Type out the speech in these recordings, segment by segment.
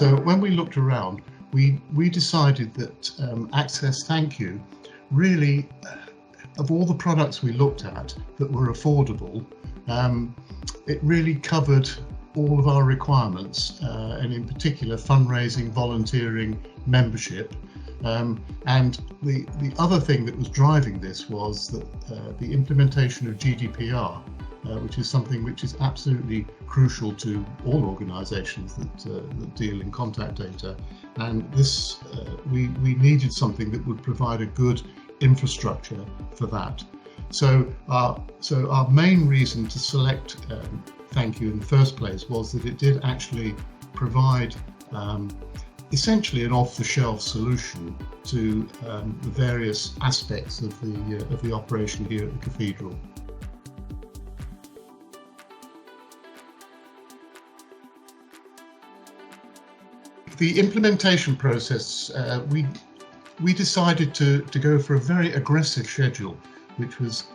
So when we looked around, we decided that Access thankQ really, of all the products we looked at that were affordable, it really covered all of our requirements, and in particular fundraising, volunteering, membership. And the other thing that was driving this was that the implementation of GDPR, which is something which is absolutely crucial to all organisations that deal in contact data. And this, we needed something that would provide a good infrastructure for that. So our main reason to select thankQ in the first place was that it did actually provide essentially an off-the-shelf solution to the various aspects of the operation here at the cathedral. The implementation process, we decided to go for a very aggressive schedule, which was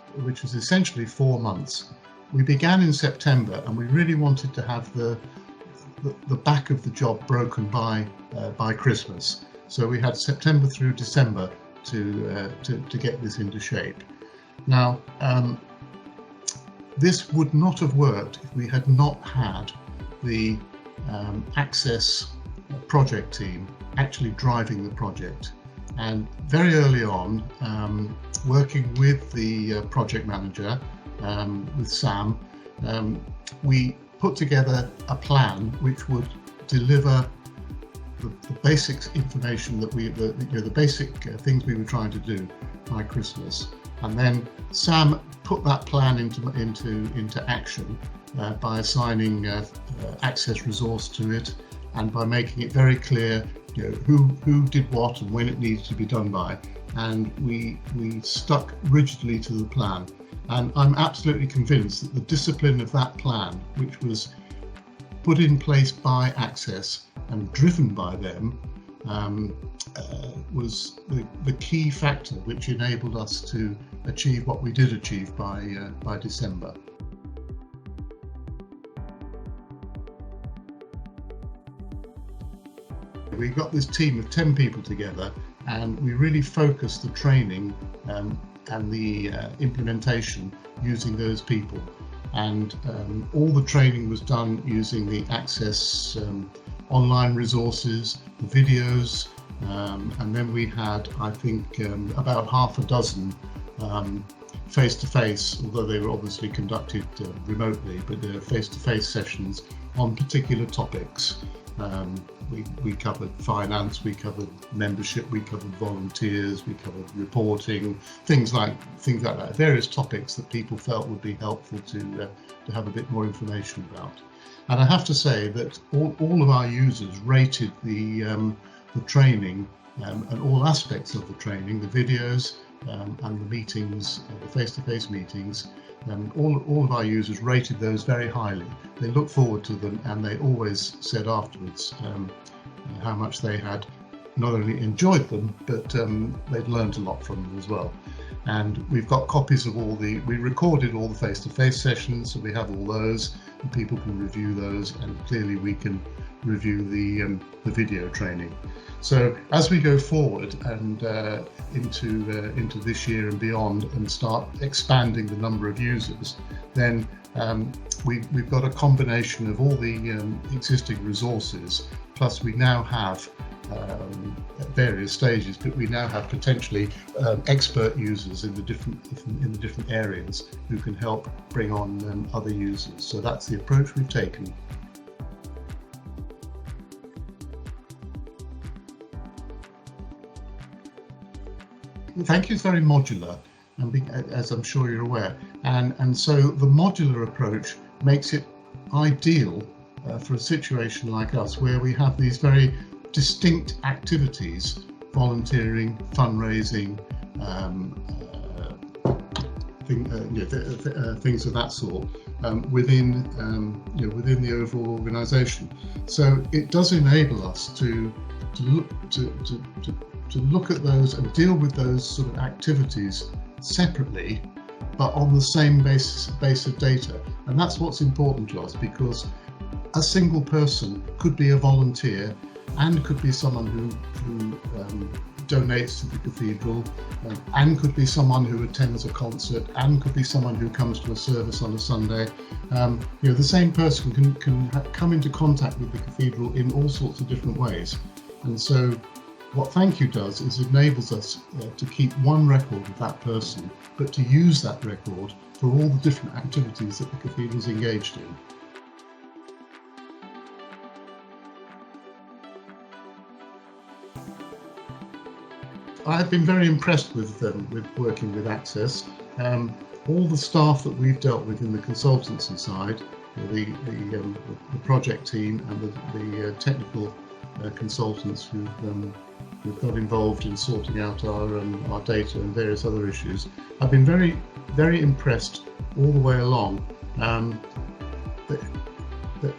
essentially 4 months. We began in September, and we really wanted to have the back of the job broken by Christmas. So we had September through December to get this into shape. Now, this would not have worked if we had not had the Access project team actually driving the project. And very early on, working with the project manager, with Sam, we put together a plan which would deliver the basic information that the basic things we were trying to do by Christmas. And then Sam put that plan into action by assigning Access resource to it, and by making it very clear, who did what and when it needed to be done by. And we stuck rigidly to the plan. And I'm absolutely convinced that the discipline of that plan, which was put in place by Access and driven by them, was the key factor which enabled us to achieve what we did achieve by December. We got this team of 10 people together, and we really focused the training and the implementation using those people. And all the training was done using the Access online resources, the videos, and then we had, I think, about half a dozen face-to-face, although they were obviously conducted remotely, but they were face-to-face sessions on particular topics. We covered finance, we covered membership, we covered volunteers, we covered reporting, things like that, various topics that people felt would be helpful to have a bit more information about. And I have to say that all of our users rated the training and all aspects of the training, the videos and the meetings, the face-to-face meetings. All of our users rated those very highly. They looked forward to them, and they always said afterwards how much they had not only enjoyed them, but they'd learned a lot from them as well. And we've got copies of we recorded all the face-to-face sessions, so we have all those, and people can review those, and clearly we can review the video training. So as we go forward and into this year and beyond, and start expanding the number of users, then we've got a combination of all the existing resources, plus we now have at various stages, but we now have potentially expert users in the different areas who can help bring on other users. So that's the approach we've taken. thankQ is very modular, and as I'm sure you're aware, and so the modular approach makes it ideal for a situation like us, where we have these very distinct activities: volunteering, fundraising, things of that sort, within the overall organisation. So it does enable us to look at those and deal with those sort of activities separately, but on the same base of data. And that's what's important to us, because a single person could be a volunteer and could be someone who donates to the cathedral, and could be someone who attends a concert, and could be someone who comes to a service on a Sunday. The same person can come into contact with the cathedral in all sorts of different ways. And so what thankQ does is enables us to keep one record of that person, but to use that record for all the different activities that the cathedral is engaged in. I have been very impressed with working with Access. All the staff that we've dealt with in the consultancy side, the project team and the technical consultants who've got involved in sorting out our data and various other issues, I've been very, very impressed all the way along.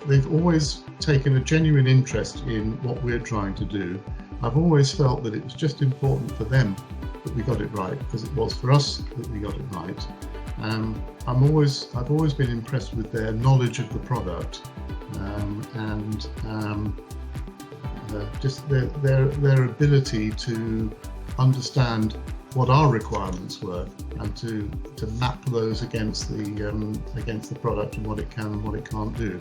They've always taken a genuine interest in what we're trying to do. I've always felt that it was just important for them that we got it right, as it was for us that we got it right. I've always been impressed with their knowledge of the product, and just their ability to understand what our requirements were and to map those against the product and what it can and what it can't do.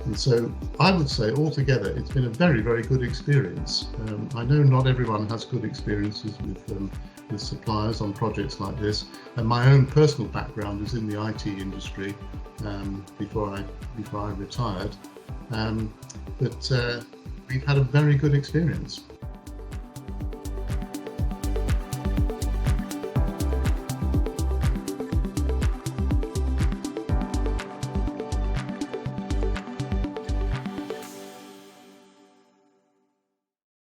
And so I would say altogether it's been a very, very good experience. I know not everyone has good experiences with suppliers on projects like this, and my own personal background is in the IT industry before I retired, but we've had a very good experience.